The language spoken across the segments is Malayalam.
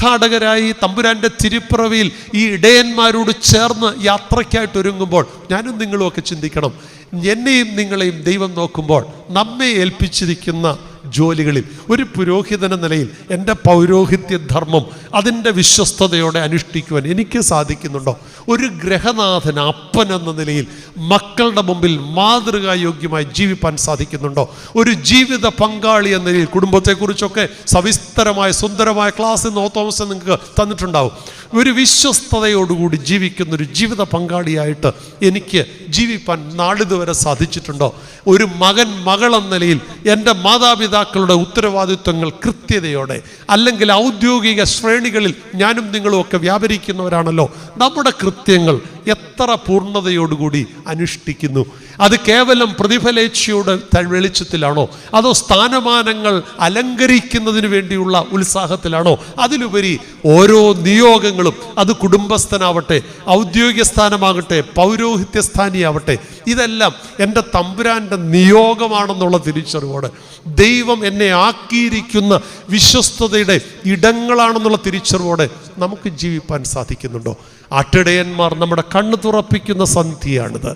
തീർത്ഥാടകരായി തമ്പുരാൻ്റെ തിരുപ്പിറവിയിൽ ഈ ഇടയന്മാരോട് ചേർന്ന് യാത്രയ്ക്കായിട്ട് ഒരുങ്ങുമ്പോൾ ഞാനും നിങ്ങളുമൊക്കെ ചിന്തിക്കണം, എന്നെയും നിങ്ങളെയും ദൈവം നോക്കുമ്പോൾ നമ്മെ ഏൽപ്പിച്ചിരിക്കുന്ന ജോലികളിൽ ഒരു പുരോഹിതന നിലയിൽ എൻ്റെ പൗരോഹിത്യ ധർമ്മം അതിൻ്റെ വിശ്വസ്തയോടെ അനുഷ്ഠിക്കുവാൻ എനിക്ക് സാധിക്കുന്നുണ്ടോ? ഒരു ഗ്രഹനാഥൻ അപ്പൻ എന്ന നിലയിൽ മക്കളുടെ മുമ്പിൽ മാതൃകായോഗ്യമായി ജീവിപ്പാൻ സാധിക്കുന്നുണ്ടോ? ഒരു ജീവിത പങ്കാളി എന്ന നിലയിൽ കുടുംബത്തെക്കുറിച്ചൊക്കെ സവിസ്തരമായ സുന്ദരമായ ക്ലാസ് തോമസ് നിങ്ങൾക്ക് തന്നിട്ടുണ്ടാവും. ഒരു വിശ്വസ്തയോടുകൂടി ജീവിക്കുന്നൊരു ജീവിത പങ്കാളിയായിട്ട് എനിക്ക് ജീവിപ്പാൻ നാളിതുവരെ സാധിച്ചിട്ടുണ്ടോ? ഒരു മകൾ എന്ന നിലയിൽ എൻ്റെ മാതാപിതാക്കളുടെ ഉത്തരവാദിത്വങ്ങൾ കൃത്യതയോടെ, അല്ലെങ്കിൽ ഔദ്യോഗിക ശ്രേണികളിൽ ഞാനും നിങ്ങളും ഒക്കെ വ്യാപരിക്കുന്നവരാണല്ലോ, നമ്മുടെ കൃത്യങ്ങൾ എത്ര പൂർണ്ണതയോടുകൂടി അനുഷ്ഠിക്കുന്നു? അത് കേവലം പ്രതിഫലേച്ഛയുടെ വെളിച്ചത്തിലാണോ, അതോ സ്ഥാനമാനങ്ങൾ അലങ്കരിക്കുന്നതിന് വേണ്ടിയുള്ള ഉത്സാഹത്തിലാണോ? അതിലുപരി ഓരോ നിയോഗങ്ങളും, അത് കുടുംബസ്ഥനാവട്ടെ, ഔദ്യോഗിക സ്ഥാനമാകട്ടെ, പൗരോഹിത്യ സ്ഥാനിയാവട്ടെ, ഇതെല്ലാം എൻ്റെ തമ്പുരാൻ്റെ നിയോഗമാണെന്നുള്ള തിരിച്ചറിവോടെ, ദൈവം എന്നെ ആക്കിയിരിക്കുന്ന വിശ്വസ്തതയുടെ ഇടങ്ങളാണെന്നുള്ള തിരിച്ചറിവോടെ നമുക്ക് ജീവിപ്പാൻ സാധിക്കുന്നുണ്ടോ? ആട്ടിടയന്മാർ നമ്മുടെ കണ്ണ് തുറപ്പിക്കുന്ന സന്ധിയാണിത്.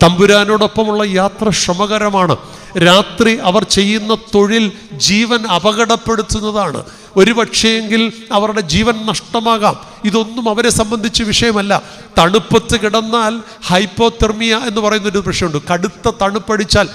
തമ്പുരാനോടൊപ്പമുള്ള യാത്ര ശ്രമകരമാണ്. രാത്രി അവർ ചെയ്യുന്ന തൊഴിൽ ജീവൻ അപകടപ്പെടുത്തുന്നതാണ്. ഒരു പക്ഷേയെങ്കിൽ അവരുടെ ജീവൻ നഷ്ടമാകാം. ഇതൊന്നും അവരെ സംബന്ധിച്ച് വിഷയമല്ല. തണുപ്പത്ത് കിടന്നാൽ ഹൈപ്പോതെർമിയ എന്ന് പറയുന്നൊരു പ്രശ്നമുണ്ട്. കടുത്ത തണുപ്പടിച്ചാൽ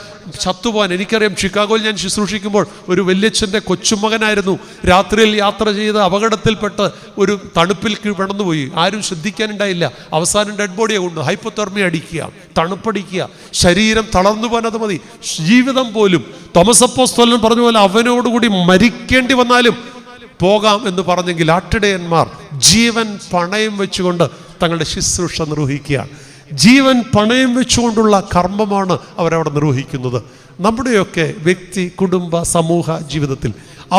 ചത്തുപോകാൻ. എനിക്കറിയാം, ഷിക്കാഗോയിൽ ഞാൻ ശുശ്രൂഷിക്കുമ്പോൾ ഒരു വല്യച്ഛൻ്റെ കൊച്ചുമകനായിരുന്നു രാത്രിയിൽ യാത്ര ചെയ്ത് അപകടത്തിൽപ്പെട്ട് ഒരു തണുപ്പിൽ കിടന്നുപോയി. ആരും ശ്രദ്ധിക്കാനുണ്ടായില്ല. അവസാനം ഡെഡ് ബോഡിയെ കൊണ്ട് ഹൈപ്പോതെർമിയ അടിക്കുക, തണുപ്പടിക്കുക, ശരീരം തളർന്നു പോകാൻ അത് മതി. ജീവിതം പോലും തോമസ് അപ്പോസ്തലൻ പറഞ്ഞ പോലെ അവനോടുകൂടി മരിക്കേണ്ടി വന്നാലും പോകാം എന്ന് പറഞ്ഞെങ്കിൽ ആട്ടിടയന്മാർ ജീവൻ പണയം വെച്ചുകൊണ്ട് തങ്ങളുടെ ശുശ്രൂഷ നിർവഹിക്കുകയാണ്. ജീവൻ പണയം വെച്ചുകൊണ്ടുള്ള കർമ്മമാണ് അവരവിടെ നിർവഹിക്കുന്നത്. നമ്മുടെയൊക്കെ വ്യക്തി, കുടുംബ, സമൂഹ ജീവിതത്തിൽ,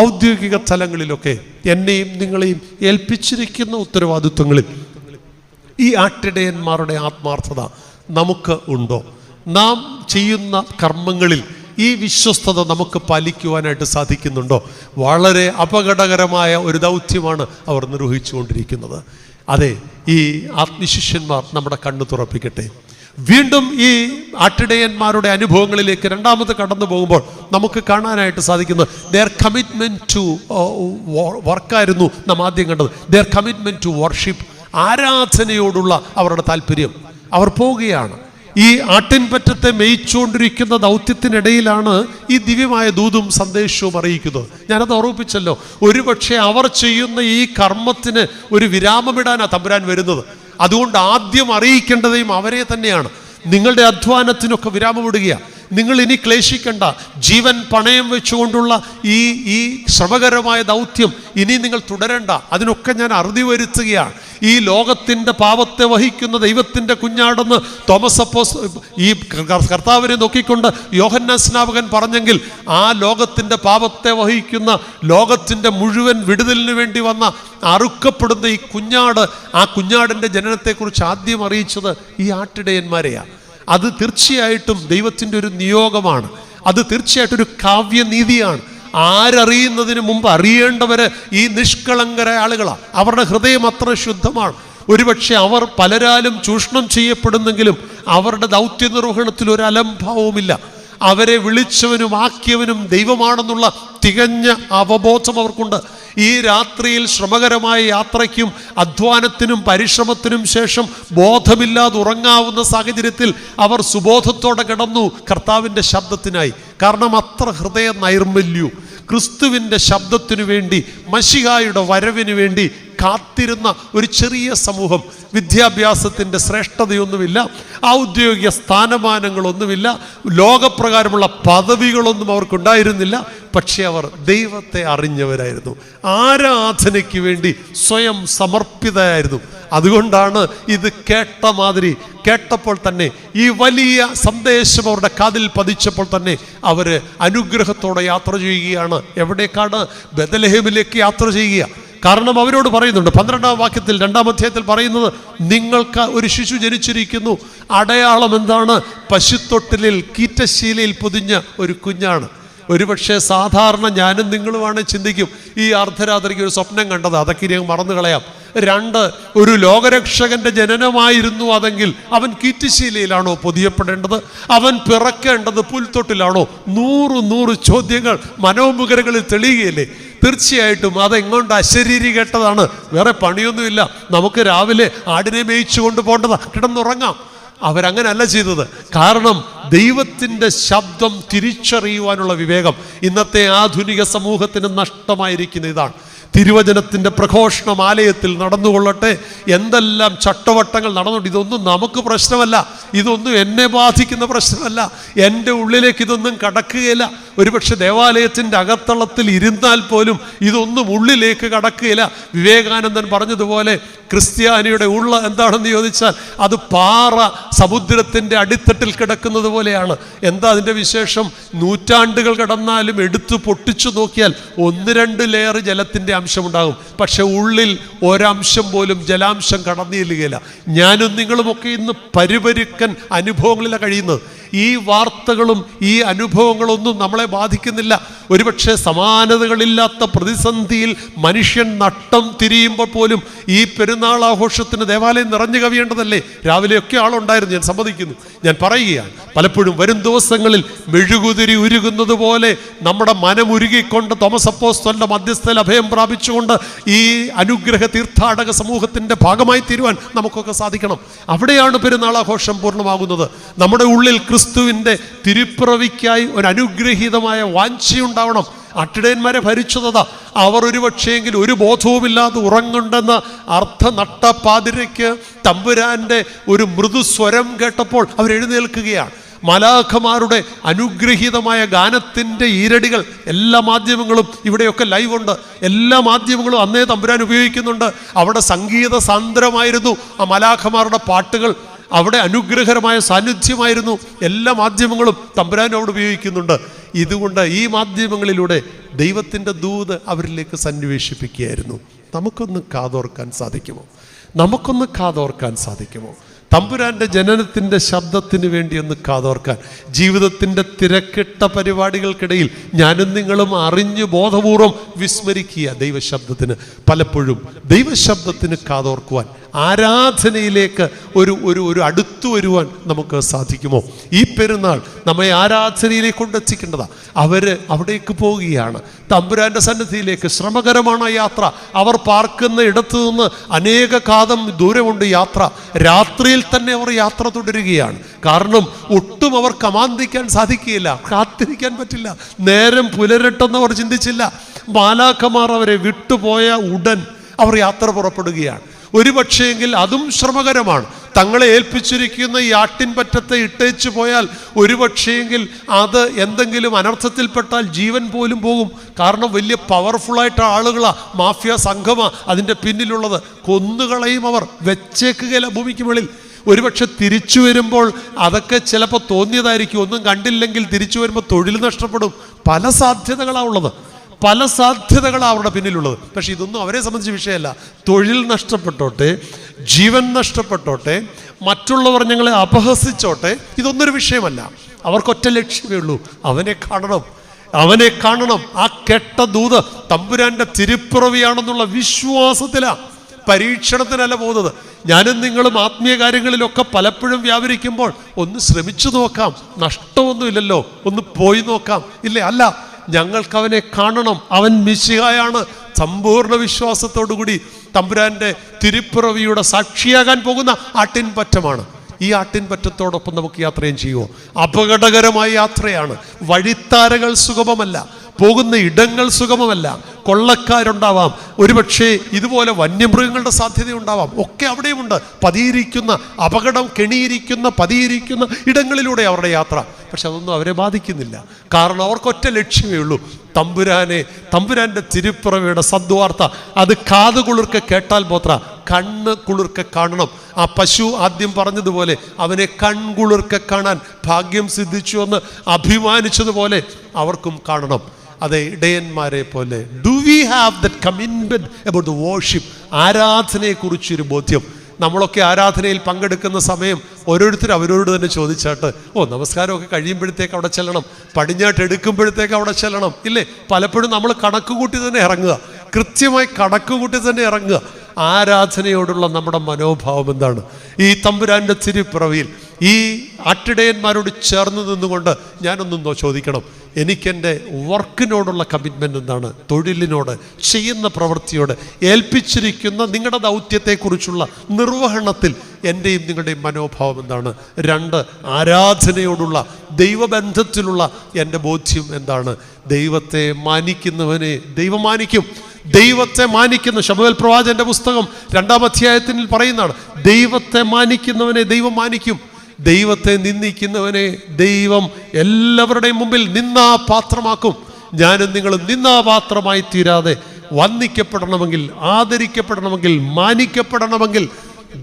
ഔദ്യോഗിക തലങ്ങളിലൊക്കെ എന്നെയും നിങ്ങളെയും ഏൽപ്പിച്ചിരിക്കുന്ന ഉത്തരവാദിത്വങ്ങളിൽ ഈ ആട്ടിടയന്മാരുടെ ആത്മാർത്ഥത നമുക്ക് ഉണ്ടോ? നാം ചെയ്യുന്ന കർമ്മങ്ങളിൽ ഈ വിശ്വസ്തത നമുക്ക് പാലിക്കുവാനായിട്ട് സാധിക്കുന്നുണ്ടോ? വളരെ അപകടകരമായ ഒരു ദൗത്യമാണ് അവർ നിർവഹിച്ചുകൊണ്ടിരിക്കുന്നത്. അതെ, ഈ ആത്മശിഷ്യന്മാർ നമ്മുടെ കണ്ണ് തുറപ്പിക്കട്ടെ. വീണ്ടും ഈ ആട്ടിടയന്മാരുടെ അനുഭവങ്ങളിലേക്ക് രണ്ടാമത് കടന്നു പോകുമ്പോൾ നമുക്ക് കാണാനായിട്ട് സാധിക്കുന്നത് their commitment to വർക്കായിരുന്നു നാം ആദ്യം കണ്ടത്. their commitment to worship, ആരാധനയോടുള്ള അവരുടെ താല്പര്യം. അവർ പോവുകയാണ്. ഈ ആട്ടിൻപറ്റത്തെ മേയിച്ചുകൊണ്ടിരിക്കുന്ന ദൗത്യത്തിനിടയിലാണ് ഈ ദിവ്യമായ ദൂതും സന്ദേശവും അറിയിക്കുന്നത്. ഞാനത് ഓർമ്മിപ്പിച്ചല്ലോ. ഒരുപക്ഷെ അവർ ചെയ്യുന്ന ഈ കർമ്മത്തിന് ഒരു വിരാമമിടാനാണ് തമ്പുരാൻ വരുന്നത്. അതുകൊണ്ട് ആദ്യം അറിയിക്കേണ്ടതും അവരെ തന്നെയാണ്. നിങ്ങളുടെ അധ്വാനത്തിനൊക്കെ വിരാമമിടുകയാണ്. നിങ്ങൾ ഇനി ക്ലേശിക്കണ്ട. ജീവൻ പണയം വെച്ചുകൊണ്ടുള്ള ഈ ശ്രമകരമായ ദൗത്യം ഇനി നിങ്ങൾ തുടരണ്ട. അതിനൊക്കെ ഞാൻ അറുതി വരുത്തുകയാണ്. ഈ ലോകത്തിൻ്റെ പാപത്തെ വഹിക്കുന്ന ദൈവത്തിൻ്റെ കുഞ്ഞാടെന്ന് തോമസ് അപ്പോസ്തലൻ ഈ കർത്താവിനെ നോക്കിക്കൊണ്ട് യോഹന്നാൻ സ്നാപകൻ പറഞ്ഞെങ്കിൽ, ആ ലോകത്തിൻ്റെ പാപത്തെ വഹിക്കുന്ന, ലോകത്തിൻ്റെ മുഴുവൻ വിടുതലിന് വേണ്ടി വന്ന അറുക്കപ്പെടുന്ന ഈ കുഞ്ഞാട്, ആ കുഞ്ഞാടിൻ്റെ ജനനത്തെക്കുറിച്ച് ആദ്യം അറിയിച്ചത് ഈ ആട്ടിടയന്മാരെയാണ്. അത് തീർച്ചയായിട്ടും ദൈവത്തിൻ്റെ ഒരു നിയോഗമാണ്. അത് തീർച്ചയായിട്ടും ഒരു കാവ്യനീതിയാണ്. ആരറിയുന്നതിന് മുമ്പ് അറിയേണ്ടവര് ഈ നിഷ്കളങ്കരായ ആളുകളാണ്. അവരുടെ ഹൃദയം അത്ര ശുദ്ധമാണ്. ഒരുപക്ഷെ അവർ പലരാലും ചൂഷണം ചെയ്യപ്പെടുന്നെങ്കിലും അവരുടെ ദൗത്യ നിർവഹണത്തിൽ ഒരു അലംഭാവവുമില്ല. അവരെ വിളിച്ചവനും ആക്കിയവനും ദൈവമാണെന്നുള്ള തികഞ്ഞ അവബോധം അവർക്കുണ്ട്. ഈ രാത്രിയിൽ ശ്രമകരമായ യാത്രയ്ക്കും അധ്വാനത്തിനും പരിശ്രമത്തിനും ശേഷം ബോധമില്ലാതെ ഉറങ്ങാവുന്ന സാഹചര്യത്തിൽ അവർ സുബോധത്തോടെ കിടന്നു കർത്താവിൻ്റെ ശബ്ദത്തിനായി. കാരണം അത്ര ഹൃദയ നൈർമല്യവും ക്രിസ്തുവിൻ്റെ ശബ്ദത്തിനു വേണ്ടി, മശിഹായുടെ വരവിന് വേണ്ടി കാത്തിരുന്ന ഒരു ചെറിയ സമൂഹം. വിദ്യാഭ്യാസത്തിൻ്റെ ശ്രേഷ്ഠതയൊന്നുമില്ല, ഔദ്യോഗിക സ്ഥാനമാനങ്ങളൊന്നുമില്ല, ലോകപ്രകാരമുള്ള പദവികളൊന്നും അവർക്കുണ്ടായിരുന്നില്ല. പക്ഷെ അവർ ദൈവത്തെ അറിഞ്ഞവരായിരുന്നു. ആരാധനയ്ക്ക് വേണ്ടി സ്വയം സമർപ്പിതരായിരുന്നു. അതുകൊണ്ടാണ് ഇത് കേട്ട മാതിരി, കേട്ടപ്പോൾ തന്നെ ഈ വലിയ സന്ദേശം അവരുടെ കാതിൽ പതിച്ചപ്പോൾ തന്നെ അവർ അനുഗ്രഹത്തോടെ യാത്ര ചെയ്യുകയാണ്. എവിടേക്കാണ്? ബെത്ലഹേമിലേക്ക് യാത്ര ചെയ്യുക. കാരണം അവരോട് പറയുന്നുണ്ട് 12-ാം വാക്യത്തിൽ 2-ാം അധ്യായത്തിൽ പറയുന്നത്, നിങ്ങൾക്ക് ഒരു ശിശു ജനിച്ചിരിക്കുന്നു. അടയാളം എന്താണ്? പശുത്തൊട്ടിലിൽ കീറ്റശീലയിൽ പൊതിഞ്ഞ ഒരു കുഞ്ഞാണ്. ഒരുപക്ഷെ സാധാരണ ഞാനും നിങ്ങളുമാണ് ചിന്തിക്കും, ഈ അർദ്ധരാത്രിക്ക് ഒരു സ്വപ്നം കണ്ടത്, അതൊക്കെ ഇനി മറന്നു കളയാം. 2, ഒരു ലോകരക്ഷകന്റെ ജനനമായിരുന്നു അതെങ്കിൽ അവൻ കീറ്റുശീലയിലാണോ പൊതിയപ്പെടേണ്ടത്? അവൻ പിറക്കേണ്ടത് പുൽത്തൊട്ടിലാണോ? 100 ചോദ്യങ്ങൾ മനോമുഖരകളിൽ തെളിയുകയില്ലേ? തീർച്ചയായിട്ടും അതെങ്ങോട്ട് അശരീരി കേട്ടതാണ്. വേറെ പണിയൊന്നുമില്ല, നമുക്ക് രാവിലെ ആടിനെ മേയിച്ചു കൊണ്ട് പോകേണ്ടതാ, കിടന്നുറങ്ങാം. അവരങ്ങനല്ല ചെയ്തത്. കാരണം ദൈവത്തിൻ്റെ ശബ്ദം തിരിച്ചറിയുവാനുള്ള വിവേകം ഇന്നത്തെ ആധുനിക സമൂഹത്തിന് നഷ്ടമായിരിക്കുന്ന ഇതാണ്. തിരുവചനത്തിൻ്റെ പ്രഘോഷണം ആലയത്തിൽ നടന്നുകൊള്ളട്ടെ, എന്തെല്ലാം ചട്ടവട്ടങ്ങൾ നടന്നുകൊണ്ട്, ഇതൊന്നും നമുക്ക് പ്രശ്നമല്ല, ഇതൊന്നും എന്നെ ബാധിക്കുന്ന പ്രശ്നമല്ല, എൻ്റെ ഉള്ളിലേക്ക് ഇതൊന്നും കടക്കുകയില്ല. ഒരുപക്ഷെ ദേവാലയത്തിൻ്റെ അകത്തളത്തിൽ ഇരുന്നാൽ പോലും ഇതൊന്നും ഉള്ളിലേക്ക് കടക്കുകയില്ല. വിവേകാനന്ദൻ പറഞ്ഞതുപോലെ ക്രിസ്ത്യാനിയുടെ ഉള്ള എന്താണെന്ന് ചോദിച്ചാൽ അത് പാറ സമുദ്രത്തിൻ്റെ അടിത്തട്ടിൽ കിടക്കുന്നത് പോലെയാണ്. എന്താ അതിൻ്റെ വിശേഷം? നൂറ്റാണ്ടുകൾ കടന്നാലും എടുത്തു പൊട്ടിച്ചു നോക്കിയാൽ 1-2 ലെയർ ജലത്തിൻ്റെ അംശമുണ്ടാകും, പക്ഷെ ഉള്ളിൽ ഒരംശം പോലും ജലാംശം കടന്നില്ലുകയില്ല. ഞാനും നിങ്ങളുമൊക്കെ ഇന്ന് പരുപരുക്കൻ അനുഭവങ്ങളിലാണ് കഴിയുന്നത്. ഈ വാർത്തകളും ഈ അനുഭവങ്ങളൊന്നും നമ്മളെ ബാധിക്കുന്നില്ല. ഒരുപക്ഷെ സമാനതകളില്ലാത്ത പ്രതിസന്ധിയിൽ മനുഷ്യൻ നട്ടം തിരിയുമ്പോൾ പോലും ഈ പെരുന്നാൾ ആഘോഷത്തിന് ദേവാലയം നിറഞ്ഞു കവിയേണ്ടതല്ലേ? രാവിലെയൊക്കെ ആളുണ്ടായിരുന്നു, ഞാൻ സമ്മതിക്കുന്നു. ഞാൻ പറയുകയാണ്, പലപ്പോഴും വരും ദിവസങ്ങളിൽ മെഴുകുതിരി ഉരുകുന്നത് പോലെ നമ്മുടെ മനമുരുകിക്കൊണ്ട് തോമസ് അപ്പോസ്തലന്റെ മധ്യസ്ഥയിൽ അഭയം പ്രാപിച്ചുകൊണ്ട് ഈ അനുഗ്രഹ തീർത്ഥാടക സമൂഹത്തിൻ്റെ ഭാഗമായി തീരുവാൻ നമുക്കൊക്കെ സാധിക്കണം. അവിടെയാണ് പെരുന്നാൾ ആഘോഷം പൂർണ്ണമാകുന്നത്. നമ്മുടെ ഉള്ളിൽ ക്രിസ്തുവിൻ്റെ തിരുപ്പിറവിക്കായി ഒരു അനുഗ്രഹീതമായ വാഞ്ചയുണ്ടാവണം. അട്ടിടയന്മാരെ ഭരിച്ചതാ. അവർ ഒരുപക്ഷെങ്കിൽ ഒരു ബോധവുമില്ലാതെ ഉറങ്ങുണ്ടെന്ന അർത്ഥ നട്ടപ്പാതിരയ്ക്ക് തമ്പുരാൻ്റെ ഒരു മൃദുസ്വരം കേട്ടപ്പോൾ അവർ എഴുന്നേൽക്കുകയാണ്. മലാഖമാരുടെ അനുഗ്രഹീതമായ ഗാനത്തിൻ്റെ ഈരടികൾ എല്ലാ മാധ്യമങ്ങളും, ഇവിടെയൊക്കെ ലൈവ് ഉണ്ട്, എല്ലാ മാധ്യമങ്ങളും അന്നേ തമ്പുരാൻ ഉപയോഗിക്കുന്നുണ്ട്. അവിടെ സംഗീത സാന്ദ്രമായിരുന്നു ആ മലാഖമാരുടെ പാട്ടുകൾ, അവിടെ അനുഗ്രഹകരമായ സാന്നിധ്യമായിരുന്നു. എല്ലാ മാധ്യമങ്ങളും തമ്പുരാനും അവിടെ ഉപയോഗിക്കുന്നുണ്ട്. ഇതുകൊണ്ട് ഈ മാധ്യമങ്ങളിലൂടെ ദൈവത്തിൻ്റെ ദൂത് അവരിലേക്ക് സന്നിവേശിപ്പിക്കുകയായിരുന്നു. നമുക്കൊന്ന് കാതോർക്കാൻ സാധിക്കുമോ? നമുക്കൊന്ന് കാതോർക്കാൻ സാധിക്കുമോ? തമ്പുരാൻ്റെ ജനനത്തിൻ്റെ ശബ്ദത്തിന് വേണ്ടി ഒന്ന് കാതോർക്കാൻ. ജീവിതത്തിൻ്റെ തിരക്കിട്ട പരിപാടികൾക്കിടയിൽ ഞാനും നിങ്ങളും അറിഞ്ഞു ബോധപൂർവം വിസ്മരിക്കുക ദൈവശബ്ദത്തിന്. പലപ്പോഴും ദൈവശബ്ദത്തിന് കാതോർക്കുവാൻ, ആരാധനയിലേക്ക് ഒരു അടുത്തു വരുവാൻ നമുക്ക് സാധിക്കുമോ? ഈ പെരുന്നാൾ നമ്മെ ആരാധനയിലേക്ക് കൊണ്ടെത്തിക്കേണ്ടതാണ്. അവിടേക്ക് പോവുകയാണ്, തമ്പുരാൻ്റെ സന്നിധിയിലേക്ക്. ശ്രമകരമാണ് യാത്ര. അവർ പാർക്കുന്ന ഇടത്തു നിന്ന് അനേക കാതം ദൂരമുണ്ട് യാത്ര. രാത്രിയിൽ തന്നെ അവർ യാത്ര തുടരുകയാണ്. കാരണം ഒട്ടും അവർ കമാന്തിക്കാൻ സാധിക്കുകയില്ല, കാത്തിരിക്കാൻ പറ്റില്ല. നേരം പുലരട്ടെന്നവർ ചിന്തിച്ചില്ല. മാലാഖമാർ അവരെ വിട്ടുപോയ ഉടൻ അവർ യാത്ര പുറപ്പെടുകയാണ്. ഒരുപക്ഷെങ്കിൽ അതും ശ്രമകരമാണ്. തങ്ങളെ ഏൽപ്പിച്ചിരിക്കുന്ന ഈ ആട്ടിൻപറ്റത്തെ ഇട്ടേച്ചു പോയാൽ ഒരുപക്ഷെങ്കിൽ അത് എന്തെങ്കിലും അനർത്ഥത്തിൽപ്പെട്ടാൽ ജീവൻ പോലും പോകും. കാരണം വലിയ പവർഫുള്ളായിട്ട് ആളുകളാ, മാഫിയ സംഘമാ അതിൻ്റെ പിന്നിലുള്ളത്. കൊന്നുകളയും അവർ, വെച്ചേക്കുകയില്ല ഭൂമിക്ക് മുകളിൽ. ഒരുപക്ഷെ തിരിച്ചു വരുമ്പോൾ അതൊക്കെ ചിലപ്പോൾ തോന്നിയതായിരിക്കും. ഒന്നും കണ്ടില്ലെങ്കിൽ തിരിച്ചു വരുമ്പോൾ തൊഴിൽ നഷ്ടപ്പെടും. പല സാധ്യതകളാണ് ഉള്ളത്, പല സാധ്യതകളാണ് അവരുടെ പിന്നിലുള്ളത്. പക്ഷെ ഇതൊന്നും അവരെ സംബന്ധിച്ച വിഷയമല്ല. തൊഴിൽ നഷ്ടപ്പെട്ടോട്ടെ, ജീവൻ നഷ്ടപ്പെട്ടോട്ടെ, മറ്റുള്ളവർ ഞങ്ങളെ അപഹസിച്ചോട്ടെ, ഇതൊന്നൊരു വിഷയമല്ല. അവർക്കൊറ്റ ലക്ഷ്യമേ ഉള്ളൂ, അവനെ കാണണം, അവനെ കാണണം. ആ കേട്ട ദൂത് തമ്പുരാൻ്റെ തിരുപ്പിറവിയാണെന്നുള്ള വിശ്വാസത്തിലാണ്, പരീക്ഷണത്തിനല്ല പോകുന്നത്. ഞാനും നിങ്ങളും ആത്മീയ കാര്യങ്ങളിലൊക്കെ പലപ്പോഴും വ്യാപരിക്കുമ്പോൾ ഒന്ന് ശ്രമിച്ചു നോക്കാം, നഷ്ടമൊന്നുമില്ലല്ലോ, ഒന്ന് പോയി നോക്കാം, ഇല്ലേ? അല്ല, ഞങ്ങൾക്ക് അവനെ കാണണം, അവൻ മിശിഹായാണ്. സമ്പൂർണ്ണ വിശ്വാസത്തോടുകൂടി തമ്പുരാൻ്റെ തിരുപ്പിറവിയുടെ സാക്ഷിയാകാൻ പോകുന്ന ആട്ടിൻപറ്റമാണ്. ഈ ആട്ടിൻപറ്റത്തോടൊപ്പം നമുക്ക് യാത്രയും ചെയ്യുമോ? അപകടകരമായ യാത്രയാണ്. വഴിത്താരകൾ സുഗമമല്ല, പോകുന്ന ഇടങ്ങൾ സുഗമമല്ല. കൊള്ളക്കാരുണ്ടാവാം, ഒരുപക്ഷെ ഇതുപോലെ വന്യമൃഗങ്ങളുടെ സാധ്യതയുണ്ടാവാം, ഒക്കെ അവിടെയുമുണ്ട്. പതിയിരിക്കുന്ന അപകടം, കെണിയിരിക്കുന്ന പതിയിരിക്കുന്ന ഇടങ്ങളിലൂടെ അവരുടെ യാത്ര. പക്ഷെ അതൊന്നും അവരെ ബാധിക്കുന്നില്ല. കാരണം അവർക്കൊറ്റ ലക്ഷ്യമേ ഉള്ളൂ, തമ്പുരാൻ്റെ തിരുപ്പിറവിയുടെ സദ്വാർത്ത. അത് കാതുകുളിർക്കെ കേട്ടാൽ പോത്ര, കണ്ണ് കുളിർക്കെ കാണണം. ആ പശു ആദ്യം പറഞ്ഞതുപോലെ അവനെ കൺകുളിർക്കെ കാണാൻ ഭാഗ്യം സിദ്ധിച്ചു എന്ന് അഭിമാനിച്ചതുപോലെ അവർക്കും കാണണം. അതെ, ഇടയന്മാരെ പോലെ do we have that commitment about the worship? ആരാധനയെക്കുറിച്ചൊരു ബോധ്യം. നമ്മളൊക്കെ ആരാധനയിൽ പങ്കെടുക്കുന്ന സമയം ഓരോരുത്തരും അവരോട് തന്നെ ചോദിച്ചാട്ട്, നമസ്കാരമൊക്കെ കഴിയുമ്പോഴത്തേക്ക് അവിടെ ചെല്ലണം, പടിഞ്ഞാട്ട് എടുക്കുമ്പോഴത്തേക്ക് അവിടെ ചെല്ലണം, ഇല്ലേ? പലപ്പോഴും നമ്മൾ കണക്ക് കൂട്ടി തന്നെ ഇറങ്ങുക, കൃത്യമായി കണക്ക് കൂട്ടി തന്നെ ഇറങ്ങുക. ആരാധനയോടുള്ള നമ്മുടെ മനോഭാവം എന്താണ്? ഈ തമ്പുരാൻ്റെ തിരുപ്പിറവിയിൽ ഈ ആട്ടിടയന്മാരോട് ചേർന്ന് നിന്നുകൊണ്ട് ഞാനൊന്നും ചോദിക്കണം, എനിക്കെൻ്റെ വർക്കിനോടുള്ള കമ്മിറ്റ്മെൻ്റ് എന്താണ്? തൊഴിലിനോട്, ചെയ്യുന്ന പ്രവൃത്തിയോട്, ഏൽപ്പിച്ചിരിക്കുന്ന നിങ്ങളുടെ ദൗത്യത്തെക്കുറിച്ചുള്ള നിർവഹണത്തിൽ എൻ്റെയും നിങ്ങളുടെയും മനോഭാവം എന്താണ്? 2, ആരാധനയോടുള്ള ദൈവബന്ധത്തിലുള്ള എൻ്റെ ബോധ്യം എന്താണ്? ദൈവത്തെ മാനിക്കുന്നവനെ ദൈവം മാനിക്കും. ദൈവത്തെ മാനിക്കുന്ന ശമൂവേൽ പ്രവാചകന്റെ പുസ്തകം 2-ാം അധ്യായത്തിൽ പറയുന്നതാണ്, ദൈവത്തെ മാനിക്കുന്നവനെ ദൈവം മാനിക്കും. ദൈവത്തെ നിന്ദിക്കുന്നവനെ ദൈവം എല്ലാവരുടെയും മുമ്പിൽ നിന്ദാപാത്രമാക്കും. ഞാനും നിങ്ങളും നിന്ദാപാത്രമായി തീരാതെ വന്ദിക്കപ്പെടണമെങ്കിൽ, ആദരിക്കപ്പെടണമെങ്കിൽ, മാനിക്കപ്പെടണമെങ്കിൽ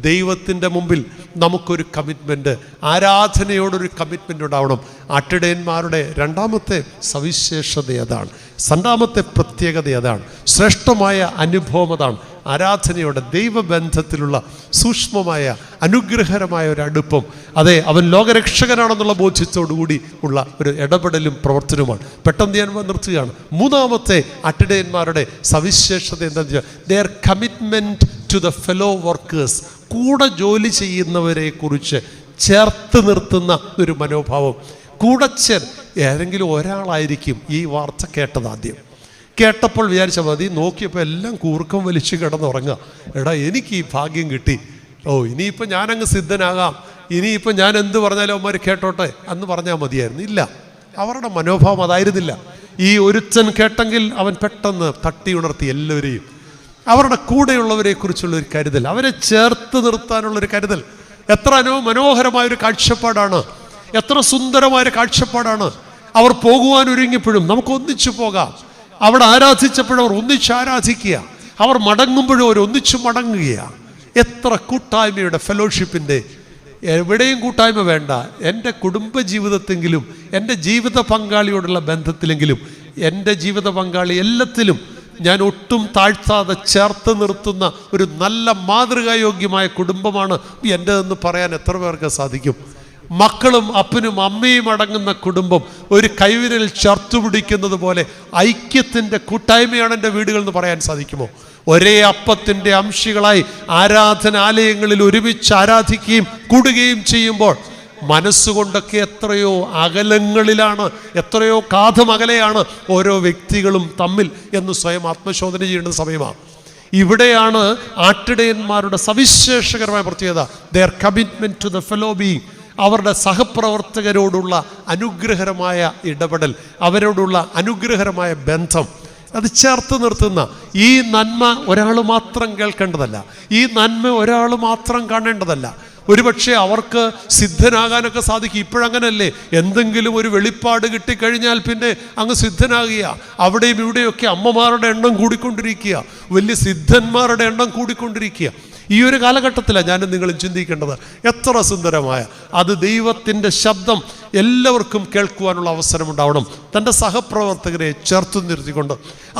ദൈവത്തിൻ്റെ മുമ്പിൽ നമുക്കൊരു കമ്മിറ്റ്മെൻറ്റ്, ആരാധനയോടൊരു കമ്മിറ്റ്മെൻ്റ് ഉണ്ടാവണം. ആട്ടിടയന്മാരുടെ 2ാമത്തെ സവിശേഷത അതാണ്, 2ാമത്തെ പ്രത്യേകത അതാണ്, ശ്രേഷ്ഠമായ അനുഭവം അതാണ്. ആരാധനയോടെ ദൈവബന്ധത്തിലുള്ള സൂക്ഷ്മമായ അനുഗ്രഹകരമായ ഒരു അടുപ്പം, അതെ, അവൻ ലോകരക്ഷകനാണെന്നുള്ള ബോധ്യത്തോടുകൂടി ഉള്ള ഒരു ഇടപെടലും പ്രവർത്തനവുമാണ്. പെട്ടെന്ന് ഞാൻ നിർത്തുകയാണ്. 3ാമത്തെ ആട്ടിടയന്മാരുടെ സവിശേഷത എന്താണെന്ന് വെച്ചാൽ, their commitment to the fellow workers, കൂടെ ജോലി ചെയ്യുന്നവരെ കുറിച്ച് ചേർത്ത് നിർത്തുന്ന ഒരു മനോഭാവം. കൂടെ ഏതെങ്കിലും ഒരാളായിരിക്കും ഈ വാർത്ത കേട്ടത്. ആദ്യം കേട്ടപ്പോൾ വിചാരിച്ചാൽ മതി, നോക്കിയപ്പോൾ എല്ലാം കൂർക്കം വലിച്ച് കിടന്നുറങ്ങുക. എടാ, എനിക്ക് ഈ ഭാഗ്യം കിട്ടി, ഇനിയിപ്പോൾ ഞാനങ്ങ് സിദ്ധനാകാം, ഇനിയിപ്പോൾ ഞാൻ എന്ത് പറഞ്ഞാലും അവന്മാർ കേട്ടോട്ടെ എന്ന് പറഞ്ഞാൽ മതിയായിരുന്നു. ഇല്ല, അവരുടെ മനോഭാവം അതായിരുന്നില്ല. ഈ ഒരുത്തൻ കേട്ടെങ്കിൽ അവൻ പെട്ടെന്ന് തട്ടി ഉണർത്തി എല്ലാവരെയും, അവരുടെ കൂടെയുള്ളവരെ കുറിച്ചുള്ള ഒരു കരുതൽ, അവരെ ചേർത്ത് നിർത്താനുള്ളൊരു കരുതൽ. എത്ര മനോഹരമായൊരു കാഴ്ചപ്പാടാണ്, എത്ര സുന്ദരമായൊരു കാഴ്ചപ്പാടാണ്. അവർ പോകുവാൻ ഒരുങ്ങിയപ്പോഴും നമുക്ക് ഒന്നിച്ചു പോകാം. അവിടെ ആരാധിച്ചപ്പോഴും അവർ ഒന്നിച്ച് ആരാധിക്കുക, അവർ മടങ്ങുമ്പോഴും അവർ ഒന്നിച്ചു മടങ്ങുകയാണ്. എത്ര കൂട്ടായ്മയുടെ, ഫെലോഷിപ്പിൻ്റെ. എവിടെയും കൂട്ടായ്മ വേണ്ട, എൻ്റെ കുടുംബജീവിതത്തെങ്കിലും, എൻ്റെ ജീവിത പങ്കാളിയോടുള്ള ബന്ധത്തിലെങ്കിലും, എൻ്റെ ജീവിത പങ്കാളി എല്ലാത്തിലും ഞാൻ ഒട്ടും താഴ്ത്താതെ ചേർത്ത് നിർത്തുന്ന ഒരു നല്ല മാതൃകായോഗ്യമായ കുടുംബമാണ് എൻ്റെതെന്ന് പറയാൻ എത്ര പേർക്ക് സാധിക്കും? മക്കളും അപ്പനും അമ്മയും അടങ്ങുന്ന കുടുംബം ഒരു കൈവിരൽ ചേർത്തു പിടിക്കുന്നത് പോലെ ഐക്യത്തിൻ്റെ കൂട്ടായ്മയാണ് എൻ്റെ വീടുകൾ എന്ന് പറയാൻ സാധിക്കുമോ? ഒരേ അപ്പത്തിൻ്റെ അംശികളായി ആരാധനാലയങ്ങളിൽ ഒരുമിച്ച് ആരാധിക്കുകയും കൂടുകയും ചെയ്യുമ്പോൾ മനസ്സുകൊണ്ടൊക്കെ എത്രയോ അകലങ്ങളിലാണ്, എത്രയോ കാതം അകലെയാണ് ഓരോ വ്യക്തികളും തമ്മിൽ എന്ന് സ്വയം ആത്മശോധന ചെയ്യേണ്ട സമയമാണ്. ഇവിടെയാണ് ആട്ടിടയന്മാരുടെ സവിശേഷകരമായ പ്രത്യേകത, their commitment to the fellow being, അവരുടെ സഹപ്രവർത്തകരോടുള്ള അനുഗ്രഹകരമായ ഇടപെടൽ, അവരോടുള്ള അനുഗ്രഹകരമായ ബന്ധം, അത് ചേർത്ത് നിർത്തുന്ന. ഈ നന്മ ഒരാൾ മാത്രം കേൾക്കേണ്ടതല്ല, ഈ നന്മ ഒരാൾ മാത്രം കാണേണ്ടതല്ല. ഒരുപക്ഷെ അവർക്ക് സിദ്ധനാകാനൊക്കെ സാധിക്കും. ഇപ്പോഴങ്ങനല്ലേ, എന്തെങ്കിലും ഒരു വെളിപ്പാട് കിട്ടിക്കഴിഞ്ഞാൽ പിന്നെ അങ്ങ് സിദ്ധനാകുക. അവിടെയും ഇവിടെയൊക്കെ അമ്മമാരുടെ എണ്ണം കൂടിക്കൊണ്ടിരിക്കുക, വലിയ സിദ്ധന്മാരുടെ എണ്ണം കൂടിക്കൊണ്ടിരിക്കുക. ഈ ഒരു കാലഘട്ടത്തിലാണ് ഞാനും നിങ്ങളും ചിന്തിക്കേണ്ടത്. എത്ര സുന്ദരമായ അത്, ദൈവത്തിൻ്റെ ശബ്ദം എല്ലാവർക്കും കേൾക്കുവാനുള്ള അവസരമുണ്ടാവണം. തൻ്റെ സഹപ്രവർത്തകരെ ചേർത്ത് നിർത്തിക്കൊണ്ട്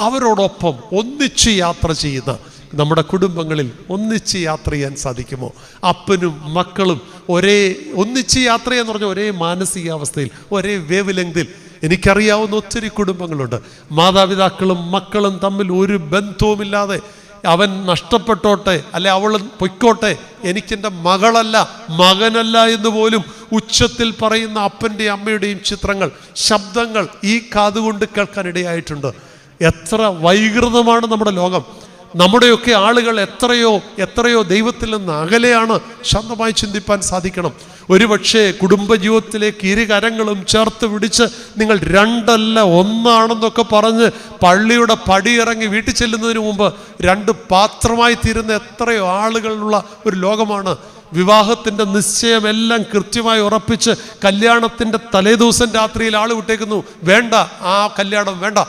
അവരോടൊപ്പം ഒന്നിച്ച് യാത്ര ചെയ്യുന്ന നമ്മുടെ കുടുംബങ്ങളിൽ ഒന്നിച്ച് യാത്ര ചെയ്യാൻ സാധിക്കുമോ? അപ്പനും മക്കളും ഒന്നിച്ച് യാത്ര ചെയ്യാന്ന് പറഞ്ഞാൽ ഒരേ മാനസികാവസ്ഥയിൽ, ഒരേ വേവ് ലെങ്തിൽ. എനിക്കറിയാവുന്ന ഒത്തിരി കുടുംബങ്ങളുണ്ട്, മാതാപിതാക്കളും മക്കളും തമ്മിൽ ഒരു ബന്ധവുമില്ലാതെ, അവൻ നഷ്ടപ്പെട്ടോട്ടെ, അല്ലെ അവൾ പൊയ്ക്കോട്ടെ, എനിക്കെൻ്റെ മകളല്ല മകനല്ല എന്ന് പോലും ഉച്ചത്തിൽ പറയുന്ന അപ്പൻ്റെയും അമ്മയുടെയും ചിത്രങ്ങൾ, ശബ്ദങ്ങൾ ഈ കാതുകൊണ്ട് കേൾക്കാനിടയായിട്ടുണ്ട്. എത്ര വൈകൃതമാണ് നമ്മുടെ ലോകം. നമ്മുടെയൊക്കെ ആളുകൾ എത്രയോ ദൈവത്തിൽ നിന്ന് അകലെയാണ്. ശാന്തമായി ചിന്തിപ്പാൻ സാധിക്കണം. ഒരുപക്ഷെ കുടുംബജീവിതത്തിലേക്ക് ഇരുകരങ്ങളും ചേർത്ത് പിടിച്ച് നിങ്ങൾ 2 അല്ല 1 ആണെന്നൊക്കെ പറഞ്ഞ് പള്ളിയുടെ പടിയിറങ്ങി വീട്ടിൽ ചെല്ലുന്നതിന് മുമ്പ് 2 പാത്രമായി തീരുന്ന എത്രയോ ആളുകളുള്ള ഒരു ലോകമാണ്. വിവാഹത്തിൻ്റെ നിശ്ചയമെല്ലാം കൃത്യമായി ഉറപ്പിച്ച് കല്യാണത്തിൻ്റെ തലേദിവസം രാത്രിയിൽ ആൾ വിട്ടേക്കുന്നു, വേണ്ട, ആ കല്യാണം വേണ്ട.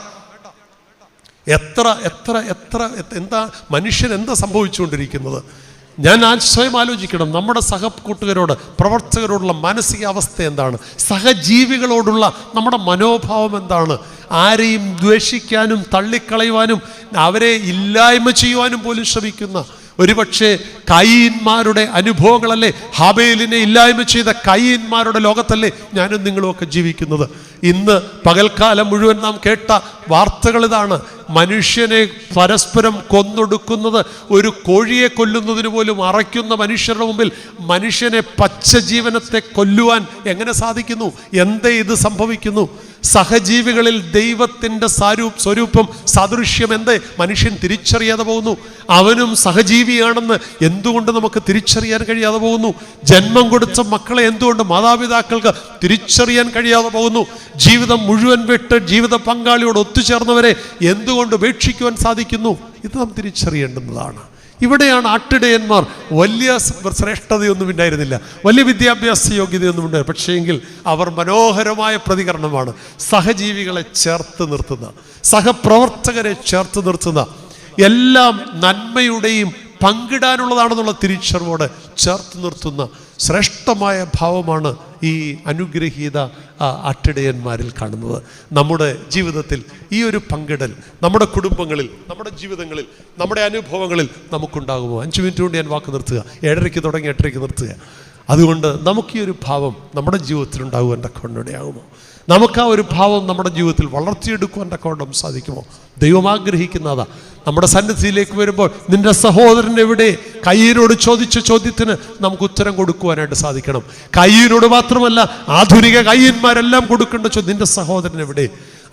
എന്താ മനുഷ്യൻ എന്താ സംഭവിച്ചുകൊണ്ടിരിക്കുന്നത്? ഞാൻ സ്വയം ആലോചിക്കണം. നമ്മുടെ സഹകൂട്ടുകാരോട്, പ്രവർത്തകരോടുള്ള മാനസികാവസ്ഥ എന്താണ്? സഹജീവികളോടുള്ള നമ്മുടെ മനോഭാവം എന്താണ്? ആരെയും ദ്വേഷിക്കാനും തള്ളിക്കളയുവാനും അവരെ ഇല്ലായ്മ ചെയ്യുവാനും പോലും ശ്രമിക്കുന്ന ഒരുപക്ഷെ കയീന്മാരുടെ അനുഭവങ്ങളല്ലേ, ഹാബേലിനെ ഇല്ലായ്മ ചെയ്ത കയീന്മാരുടെ ലോകത്തല്ലേ ഞാനും നിങ്ങളുമൊക്കെ ജീവിക്കുന്നത്. ഇന്ന് പകൽക്കാലം മുഴുവൻ നാം കേട്ട വാർത്തകൾ ഇതാണ്. മനുഷ്യനെ പരസ്പരം കൊന്നൊടുക്കുന്നത്, ഒരു കോഴിയെ കൊല്ലുന്നതിന് പോലും അറയ്ക്കുന്ന മനുഷ്യരുടെ മുമ്പിൽ മനുഷ്യനെ പച്ചജീവനത്തെ കൊല്ലുവാൻ എങ്ങനെ സാധിക്കുന്നു? എന്തേ ഇത് സംഭവിക്കുന്നു? സഹജീവികളിൽ ദൈവത്തിൻ്റെ സ്വരൂപം സാദൃശ്യം എന്തേ മനുഷ്യൻ തിരിച്ചറിയാതെ പോകുന്നു? അവനും സഹജീവിയാണെന്ന് എന്തുകൊണ്ട് നമുക്ക് തിരിച്ചറിയാൻ കഴിയാതെ പോകുന്നു? ജന്മം കൊടുത്ത മക്കളെ എന്തുകൊണ്ട് മാതാപിതാക്കൾക്ക് തിരിച്ചറിയാൻ കഴിയാതെ പോകുന്നു? ജീവിതം മുഴുവൻ വിട്ട് ജീവിത പങ്കാളിയോട് ഒത്തുചേർന്നവരെ എന്തുകൊണ്ട് ഉപേക്ഷിക്കുവാൻ സാധിക്കുന്നു? ഇത് നാം തിരിച്ചറിയേണ്ടുന്നതാണ്. ഇവിടെയാണ് ആട്ടിടയന്മാർ വലിയ ശ്രേഷ്ഠതയൊന്നും ഉണ്ടായിരുന്നില്ല, വലിയ വിദ്യാഭ്യാസ യോഗ്യതയൊന്നും ഉണ്ടായിരുന്നു. പക്ഷേങ്കിൽ അവർ മനോഹരമായ പ്രതികരണമാണ്. സഹജീവികളെ ചേർത്ത് നിർത്തുന്ന, സഹപ്രവർത്തകരെ ചേർത്ത് നിർത്തുന്ന, എല്ലാം നന്മയുടെയും പങ്കിടാനുള്ളതാണെന്നുള്ള തിരിച്ചറിവോടെ ചേർത്ത് നിർത്തുന്ന ശ്രേഷ്ഠമായ ഭാവമാണ് ഈ അനുഗ്രഹീത ആട്ടിടയന്മാരിൽ കാണുന്നത്. നമ്മുടെ ജീവിതത്തിൽ ഈ ഒരു പങ്കിടൽ നമ്മുടെ കുടുംബങ്ങളിൽ, നമ്മുടെ ജീവിതങ്ങളിൽ, നമ്മുടെ അനുഭവങ്ങളിൽ നമുക്കുണ്ടാകുമോ? 5 മിനിറ്റ് കൊണ്ട് ഞാൻ വാക്ക് നിർത്തുക. 7:30 തുടങ്ങി 8:30 നിർത്തുക. അതുകൊണ്ട് നമുക്ക് ഈ ഒരു ഭാവം നമ്മുടെ ജീവിതത്തിൽ ഉണ്ടാകുവാൻ തക്കവണ്ണയാകുമോ? നമുക്ക് ആ ഒരു ഭാവം നമ്മുടെ ജീവിതത്തിൽ വളർത്തിയെടുക്കുവാൻ തക്കവണ്ണം സാധിക്കുമോ? ദൈവം ആഗ്രഹിക്കുന്നതാ. നമ്മുടെ സന്നിധിയിലേക്ക് വരുമ്പോൾ നിന്റെ സഹോദരൻ എവിടെ? കയ്യനോട് ചോദിച്ച ചോദ്യത്തിന് നമുക്ക് ഉത്തരം കൊടുക്കുവാനായിട്ട് സാധിക്കണം. കയ്യനോട് മാത്രമല്ല, ആധുനിക കയ്യന്മാരെല്ലാം കൊടുക്കേണ്ട ചോദ്യം, നിന്റെ സഹോദരൻ എവിടെ?